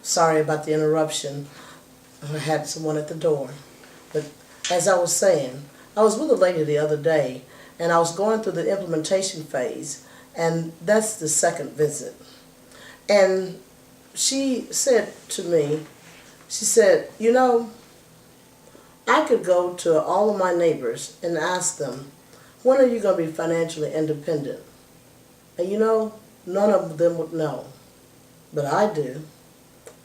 Sorry about the interruption. I had someone at the door. But as I was saying, I was with a lady the other day, and I was going through the implementation phase, and that's the second visit. And she said to me, she said, you know, I could go to all of my neighbors and ask them, when are you going to be financially independent? And you know, none of them would know. But I do.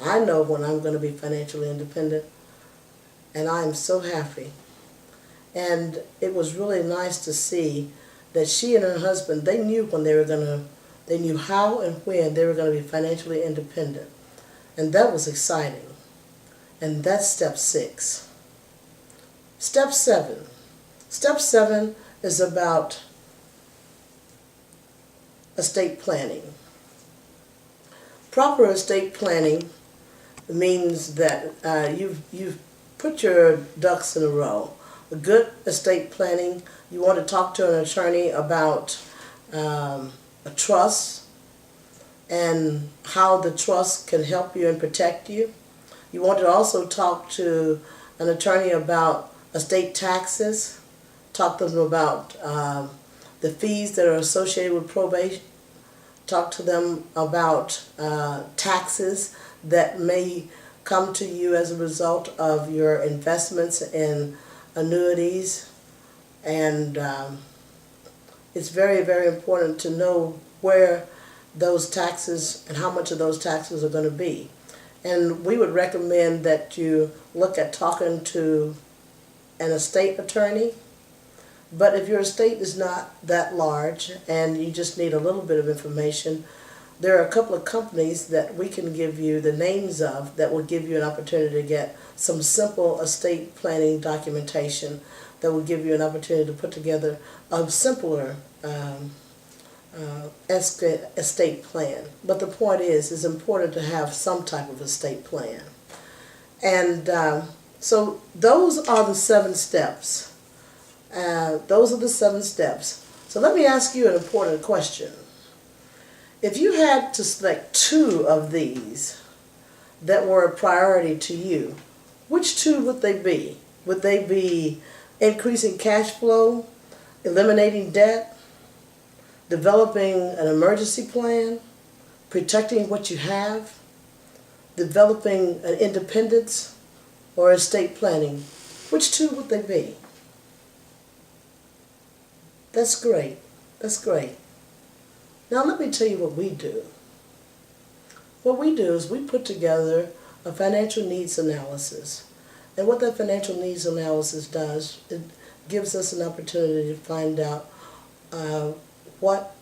I know when I'm going to be financially independent, and I am so happy. And it was really nice to see that she and her husband, they knew when they knew how and when they were going to be financially independent. And that was exciting. And that's step 6. Step 7. Step 7 is about estate planning. Proper estate planning means that you've put your ducks in a row. A good estate planning, you want to talk to an attorney about a trust and how the trust can help you and protect you. You want to also talk to an attorney about estate taxes, talk to them about the fees that are associated with probate, talk to them about taxes that may come to you as a result of your investments in annuities. And it's very, very important to know where those taxes and how much of those taxes are going to be. And we would recommend that you look at talking to an estate attorney. But if your estate is not that large and you just need a little bit of information, there are a couple of companies that we can give you the names of that will give you an opportunity to get some simple estate planning documentation that will give you an opportunity to put together a simpler estate plan. But the point is, it's important to have some type of estate plan. And so those are the 7 steps. Those are the 7 steps. So let me ask you an important question. If you had to select 2 of these that were a priority to you, which 2 would they be? Would they be increasing cash flow, eliminating debt, developing an emergency plan, protecting what you have, developing an independence, or estate planning? Which 2 would they be? That's great. That's great. Now let me tell you what we do. What we do is we put together a financial needs analysis. And what that financial needs analysis does, it gives us an opportunity to find out what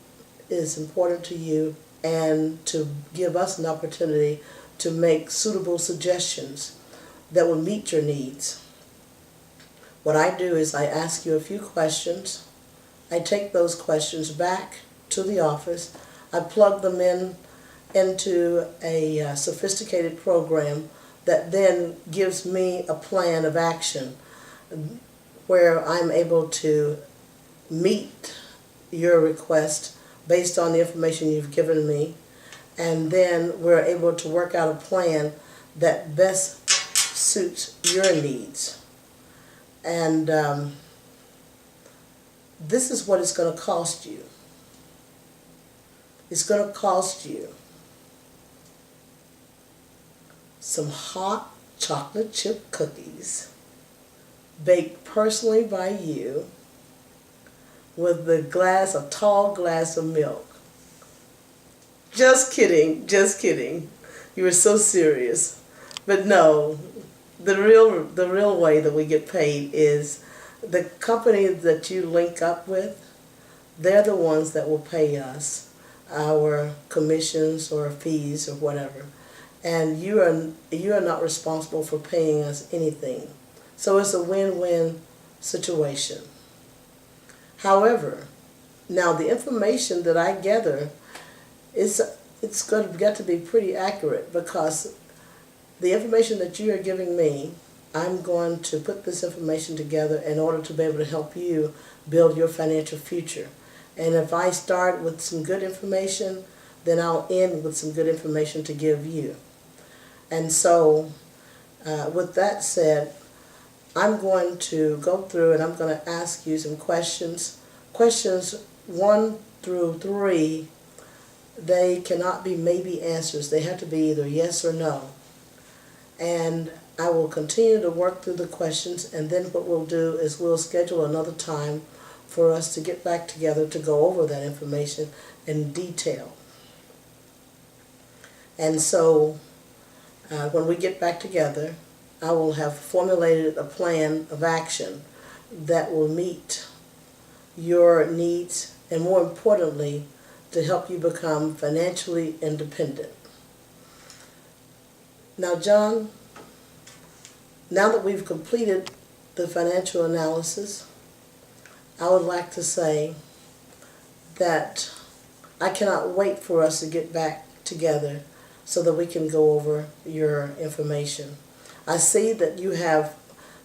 is important to you and to give us an opportunity to make suitable suggestions that will meet your needs. What I do is I ask you a few questions. I take those questions back to the office. I plug them into a sophisticated program that then gives me a plan of action where I'm able to meet your request based on the information you've given me, and then we're able to work out a plan that best suits your needs. And this is what it's going to cost you. It's going to cost you some hot chocolate chip cookies baked personally by you with a tall glass of milk. Just kidding, just kidding. You were so serious. But no, the real way that we get paid is the company that you link up with. They're the ones that will pay us our commissions or fees or whatever. And you are not responsible for paying us anything. So it's a win-win situation. However, now the information that I gather it's got to be pretty accurate, because the information that you are giving me, I'm going to put this information together in order to be able to help you build your financial future. And if I start with some good information, then I'll end with some good information to give you. And so, with that said, I'm going to go through and I'm going to ask you some questions. Questions 1 through 3, they cannot be maybe answers. They have to be either yes or no. And I will continue to work through the questions, and then what we'll do is we'll schedule another time for us to get back together to go over that information in detail. And so when we get back together, I will have formulated a plan of action that will meet your needs and, more importantly, to help you become financially independent. Now, John, now that we've completed the financial analysis, I would like to say that I cannot wait for us to get back together so that we can go over your information. I see that you have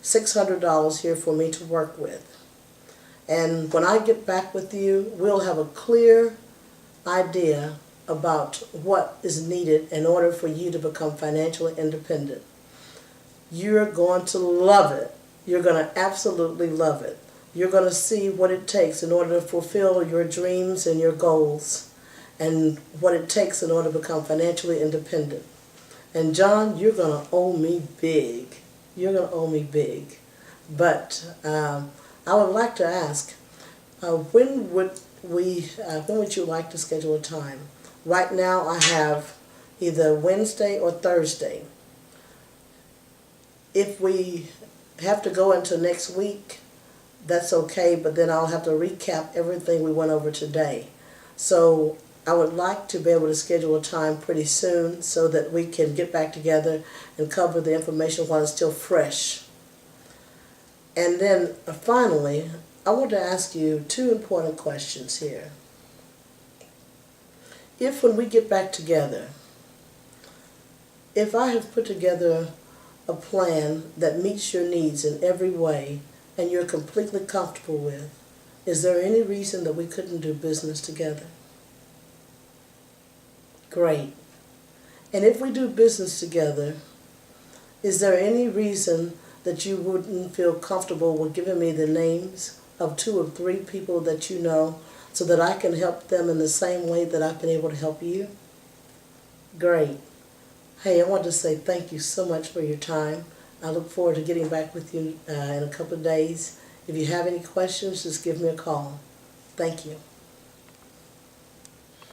$600 here for me to work with. And when I get back with you, we'll have a clear idea about what is needed in order for you to become financially independent. You're going to love it. You're going to absolutely love it. You're going to see what it takes in order to fulfill your dreams and your goals, and what it takes in order to become financially independent. And John, you're going to owe me big. You're going to owe me big. But I would like to ask, when would you like to schedule a time? Right now I have either Wednesday or Thursday. If we have to go into next week, that's okay, but then I'll have to recap everything we went over today. So I would like to be able to schedule a time pretty soon so that we can get back together and cover the information while it's still fresh. And then finally, I want to ask you 2 important questions here. If when we get back together, if I have put together a plan that meets your needs in every way and you're completely comfortable with, is there any reason that we couldn't do business together? Great. And if we do business together, is there any reason that you wouldn't feel comfortable with giving me the names of 2 or 3 people that you know so that I can help them in the same way that I've been able to help you? Great. Hey, I want to say thank you so much for your time. I look forward to getting back with you in a couple of days. If you have any questions, just give me a call. Thank you.